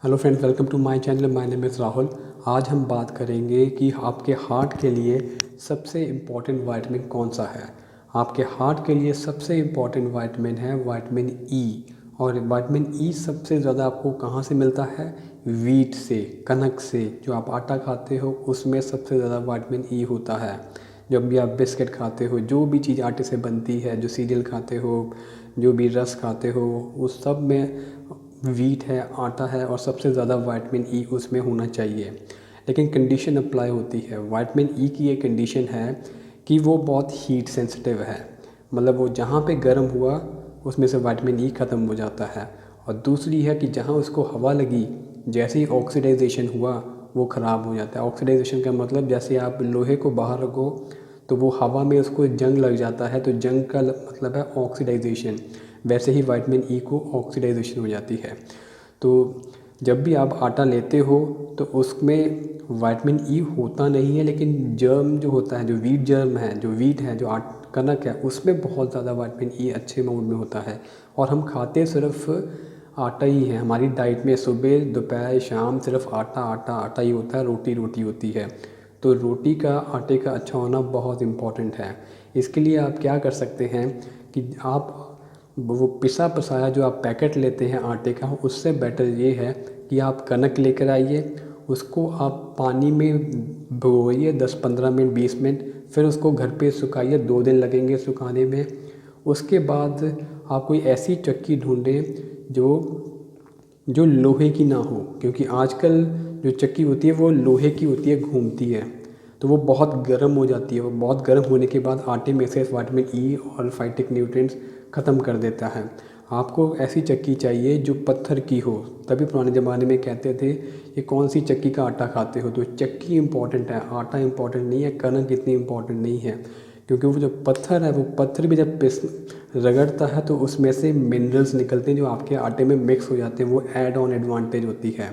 Hello friends, welcome to my channel. My name is Rahul. आज हम बात करेंगे कि आपके हार्ट के लिए सबसे इम्पॉर्टेंट विटामिन कौन सा है। आपके हार्ट के लिए सबसे इम्पॉर्टेंट विटामिन है विटामिन ई। और विटामिन ई सबसे ज़्यादा आपको कहाँ से मिलता है? वीट से, कनक से। जो आप आटा खाते हो उसमें सबसे ज़्यादा विटामिन ई होता है। जब भी आप बिस्किट खाते हो, जो भी चीज़ आटे से बनती है, जो सीरियल खाते हो, जो भी रस खाते हो, उस सब में वीट है, आटा है और सबसे ज़्यादा विटामिन ई उसमें होना चाहिए। लेकिन कंडीशन अप्लाई होती है। विटामिन ई की ये कंडीशन है कि वो बहुत हीट सेंसिटिव है। मतलब वो जहाँ पे गर्म हुआ उसमें से विटामिन ई ख़त्म हो जाता है। और दूसरी है कि जहाँ उसको हवा लगी, जैसे ही ऑक्सीडाइजेशन हुआ वो ख़राब हो जाता है। ऑक्सीडाइजेशन का मतलब जैसे आप लोहे को बाहर रखो तो वो हवा में उसको जंग लग जाता है, तो जंग का मतलब है ऑक्सीडाइजेशन। वैसे ही विटामिन ई को ऑक्सीडाइजेशन हो जाती है। तो जब भी आप आटा लेते हो तो उसमें विटामिन ई होता नहीं है, लेकिन जर्म जो होता है, जो वीट जर्म है, जो वीट है, जो कनक है, उसमें बहुत ज़्यादा विटामिन ई अच्छे अमाउंट में होता है। और हम खाते सिर्फ आटा ही है। हमारी डाइट में सुबह दोपहर शाम सिर्फ आटा आटा आटा ही होता है, रोटी रोटी होती है। तो रोटी का, आटे का अच्छा होना बहुत इम्पॉर्टेंट है। इसके लिए आप क्या कर सकते हैं कि आप वो पिसा पसाया जो आप पैकेट लेते हैं आटे का, उससे बेटर ये है कि आप कनक लेकर आइए, उसको आप पानी में भिगोइए 10-15 मिनट 20 मिनट, फिर उसको घर पे सुखाइए। 2 दिन लगेंगे सुखाने में। उसके बाद आप कोई ऐसी चक्की ढूंढें जो जो लोहे की ना हो, क्योंकि आजकल जो चक्की होती है वो लोहे की होती है, घूमती है, तो वो बहुत गर्म हो जाती है। वो बहुत गर्म होने के बाद आटे में से विटामिन ई और फाइटिक न्यूट्रिएंट्स ख़त्म कर देता है। आपको ऐसी चक्की चाहिए जो पत्थर की हो। तभी पुराने ज़माने में कहते थे ये कौन सी चक्की का आटा खाते हो। तो चक्की इम्पॉर्टेंट है, आटा इम्पॉर्टेंट नहीं है, कनक इतनी इम्पॉर्टेंट नहीं है। क्योंकि वो जो पत्थर है, वो पत्थर भी जब रगड़ता है तो उसमें से मिनरल्स निकलते हैं जो आपके आटे में मिक्स हो जाते हैं। वो ऐड ऑन एडवांटेज होती है।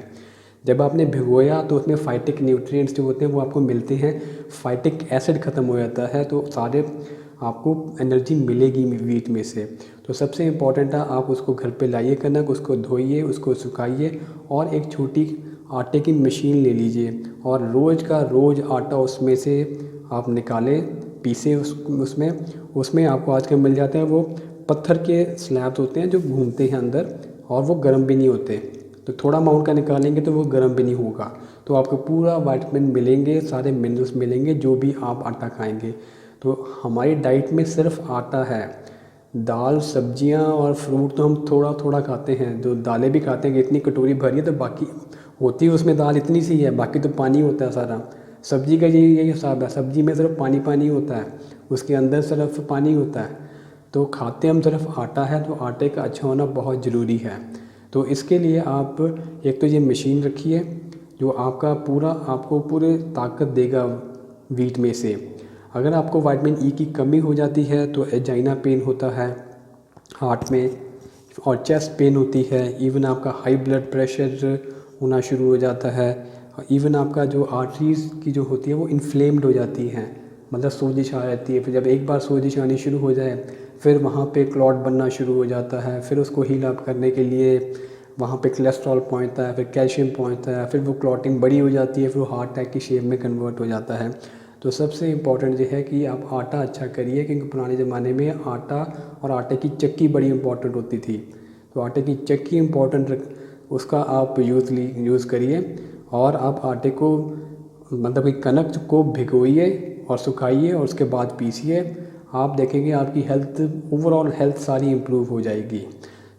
जब आपने भिगोया तो उसमें फाइटिक न्यूट्रिएंट्स जो होते हैं वो आपको मिलते हैं। फाइटिक एसिड ख़त्म हो जाता है, तो सारे आपको एनर्जी मिलेगी वीट में से। तो सबसे इम्पॉर्टेंट है आप उसको घर पे लाइए कनक, उसको धोइए, उसको सुखाइए और एक छोटी आटे की मशीन ले लीजिए और रोज़ का रोज़ आटा उसमें से आप निकालें, पीसे उसमें उसमें आपको आजकल मिल जाते हैं वो पत्थर के स्लैब्स होते हैं जो घूमते हैं अंदर, और वो गर्म भी नहीं होते। तो थोड़ा अमाउंट का निकालेंगे तो वो गर्म भी नहीं होगा। तो आपको पूरा विटामिन मिलेंगे, सारे मिनरल्स मिलेंगे जो भी आप आटा खाएंगे। तो हमारी डाइट में सिर्फ आटा है। दाल, सब्जियां और फ्रूट तो हम थोड़ा थोड़ा खाते हैं। जो दालें भी खाते हैं कि इतनी कटोरी भरी है तो बाकी होती है उसमें दाल इतनी सी है, बाकी तो पानी होता है सारा। सब्जी का यही हिसाब है, सब्जी में सिर्फ पानी पानी होता है, उसके अंदर सिर्फ पानी होता है। तो खाते हम सिर्फ आटा है, तो आटे का अच्छा होना बहुत ज़रूरी है। तो इसके लिए आप एक तो ये मशीन रखिए जो आपका पूरा आपको पूरे ताकत देगा वीट में से। अगर आपको विटामिन ई की कमी हो जाती है तो एजाइना पेन होता है हार्ट में, और चेस्ट पेन होती है। इवन आपका हाई ब्लड प्रेशर होना शुरू हो जाता है। इवन आपका जो आर्टरीज़ की जो होती है वो इन्फ्लेम्ड हो जाती हैं, मतलब सोजिश आ जाती है। फिर जब एक बार सोजिश आनी शुरू हो जाए फिर वहाँ पे क्लॉट बनना शुरू हो जाता है। फिर उसको हील अप करने के लिए वहाँ पे कोलेस्ट्रॉल पहुँचता है, फिर कैल्शियम पहुँचता है, फिर वो क्लॉटिंग बड़ी हो जाती है, फिर वो हार्ट अटैक की शेप में कन्वर्ट हो जाता है। तो सबसे इम्पॉर्टेंट ये है कि आप आटा अच्छा करिए, क्योंकि पुराने ज़माने में आटा और आटे की चक्की बड़ी इंपॉर्टेंट होती थी। तो आटे की चक्की इम्पॉर्टेंट, उसका आप यूज़ करिए। और आप आटे को, मतलब कि कनक को भिगोइए और सुखाइए और उसके बाद पीसिए। आप देखेंगे आपकी हेल्थ, ओवरऑल हेल्थ सारी इम्प्रूव हो जाएगी।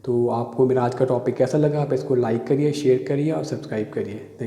तो आपको मेरा आज का टॉपिक कैसा लगा? आप इसको लाइक करिए, शेयर करिए और सब्सक्राइब करिए।